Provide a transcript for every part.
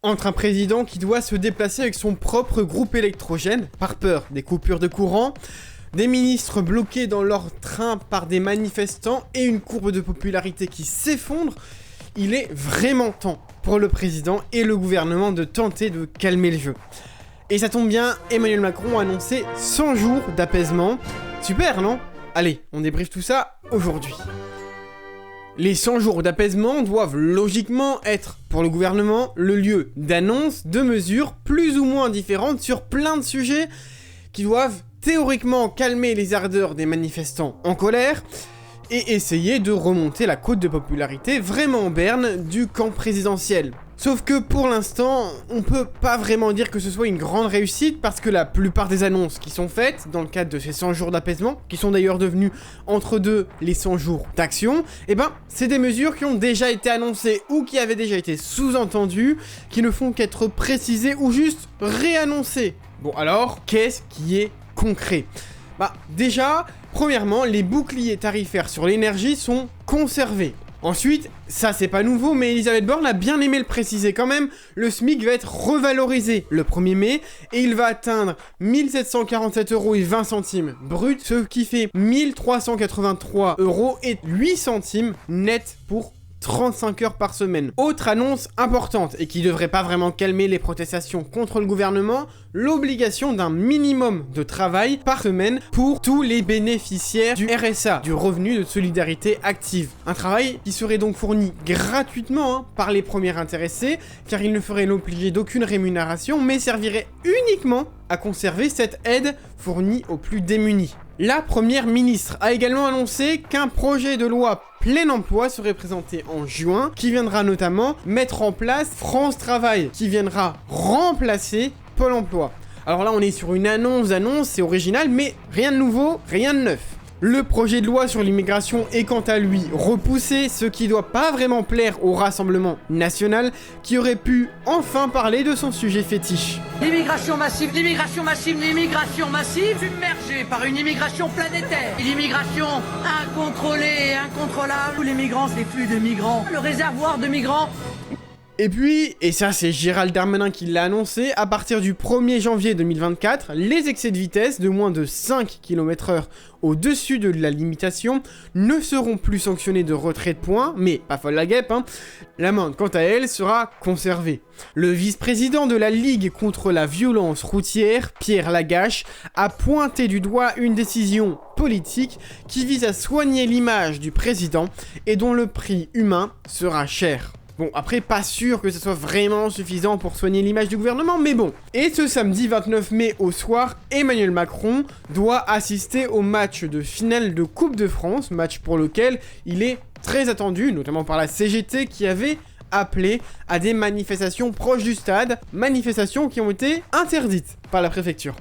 Entre un président qui doit se déplacer avec son propre groupe électrogène, par peur des coupures de courant, des ministres bloqués dans leur train par des manifestants et une courbe de popularité qui s'effondre, il est vraiment temps pour le président et le gouvernement de tenter de calmer le jeu. Et ça tombe bien, Emmanuel Macron a annoncé 100 jours d'apaisement. Super, non ? Allez, on débriefe tout ça aujourd'hui. Les 100 jours d'apaisement doivent logiquement être, pour le gouvernement, le lieu d'annonce de mesures plus ou moins différentes sur plein de sujets qui doivent théoriquement calmer les ardeurs des manifestants en colère et essayer de remonter la cote de popularité vraiment en berne du camp présidentiel. Sauf que pour l'instant, on peut pas vraiment dire que ce soit une grande réussite parce que la plupart des annonces qui sont faites dans le cadre de ces 100 jours d'apaisement, qui sont d'ailleurs devenus entre deux les 100 jours d'action, c'est des mesures qui ont déjà été annoncées ou qui avaient déjà été sous-entendues, qui ne font qu'être précisées ou juste réannoncées. Bon alors, qu'est-ce qui est concret ? Déjà, premièrement, les boucliers tarifaires sur l'énergie sont conservés. Ensuite, ça c'est pas nouveau, mais Elisabeth Borne a bien aimé le préciser quand même, le SMIC va être revalorisé le 1er mai et il va atteindre 1747,20 € brut, ce qui fait 1383,08 € net pour 35 heures par semaine. Autre annonce importante et qui devrait pas vraiment calmer les protestations contre le gouvernement, l'obligation d'un minimum de travail par semaine pour tous les bénéficiaires du RSA, du revenu de solidarité active. Un travail qui serait donc fourni gratuitement par les premiers intéressés, car il ne ferait l'objet d'aucune rémunération, mais servirait uniquement à conserver cette aide fournie aux plus démunis. La première ministre a également annoncé qu'un projet de loi plein emploi serait présenté en juin, qui viendra notamment mettre en place France Travail, qui viendra remplacer Pôle emploi. Alors là, on est sur une annonce, c'est original, mais rien de nouveau, rien de neuf. Le projet de loi sur l'immigration est quant à lui repoussé, ce qui doit pas vraiment plaire au Rassemblement national, qui aurait pu enfin parler de son sujet fétiche. L'immigration massive, l'immigration massive, l'immigration massive, submergée par une immigration planétaire. L'immigration incontrôlée et incontrôlable. Tous les migrants, c'est des flux de migrants. Le réservoir de migrants. Et puis, et ça c'est Gérald Darmanin qui l'a annoncé, à partir du 1er janvier 2024, les excès de vitesse de moins de 5 km/h au-dessus de la limitation ne seront plus sanctionnés de retrait de points, mais pas folle la guêpe, l'amende quant à elle sera conservée. Le vice-président de la Ligue contre la violence routière, Pierre Lagache, a pointé du doigt une décision politique qui vise à soigner l'image du président et dont le prix humain sera cher. Bon, après, pas sûr que ce soit vraiment suffisant pour soigner l'image du gouvernement, mais bon. Et ce samedi 29 mai au soir, Emmanuel Macron doit assister au match de finale de Coupe de France, match pour lequel il est très attendu, notamment par la CGT qui avait appelé à des manifestations proches du stade, manifestations qui ont été interdites par la préfecture.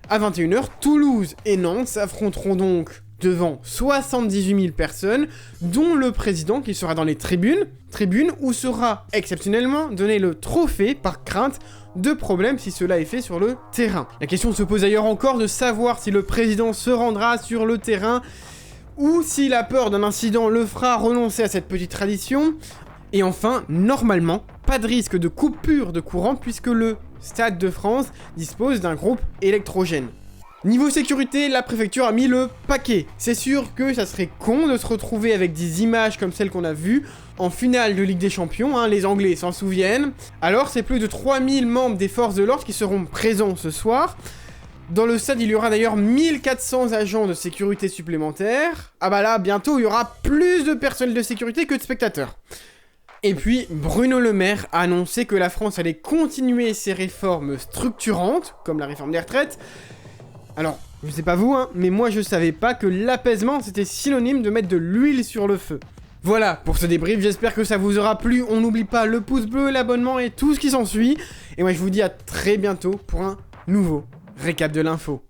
À 21h, Toulouse et Nantes s'affronteront donc devant 78 000 personnes, dont le président qui sera dans les tribunes où sera exceptionnellement donné le trophée par crainte de problèmes si cela est fait sur le terrain. La question se pose d'ailleurs encore de savoir si le président se rendra sur le terrain ou si la peur d'un incident le fera renoncer à cette petite tradition. Et enfin, normalement, pas de risque de coupure de courant puisque le Stade de France dispose d'un groupe électrogène. Niveau sécurité, la préfecture a mis le paquet. C'est sûr que ça serait con de se retrouver avec des images comme celles qu'on a vues en finale de Ligue des Champions, les Anglais s'en souviennent. Alors c'est plus de 3000 membres des forces de l'ordre qui seront présents ce soir. Dans le stade, il y aura d'ailleurs 1400 agents de sécurité supplémentaires. Là, bientôt, il y aura plus de personnel de sécurité que de spectateurs. Et puis, Bruno Le Maire a annoncé que la France allait continuer ses réformes structurantes, comme la réforme des retraites. Alors, je sais pas vous, mais moi je savais pas que l'apaisement c'était synonyme de mettre de l'huile sur le feu. Voilà pour ce débrief, j'espère que ça vous aura plu. On n'oublie pas le pouce bleu, l'abonnement et tout ce qui s'ensuit. Et moi je vous dis à très bientôt pour un nouveau récap de l'info.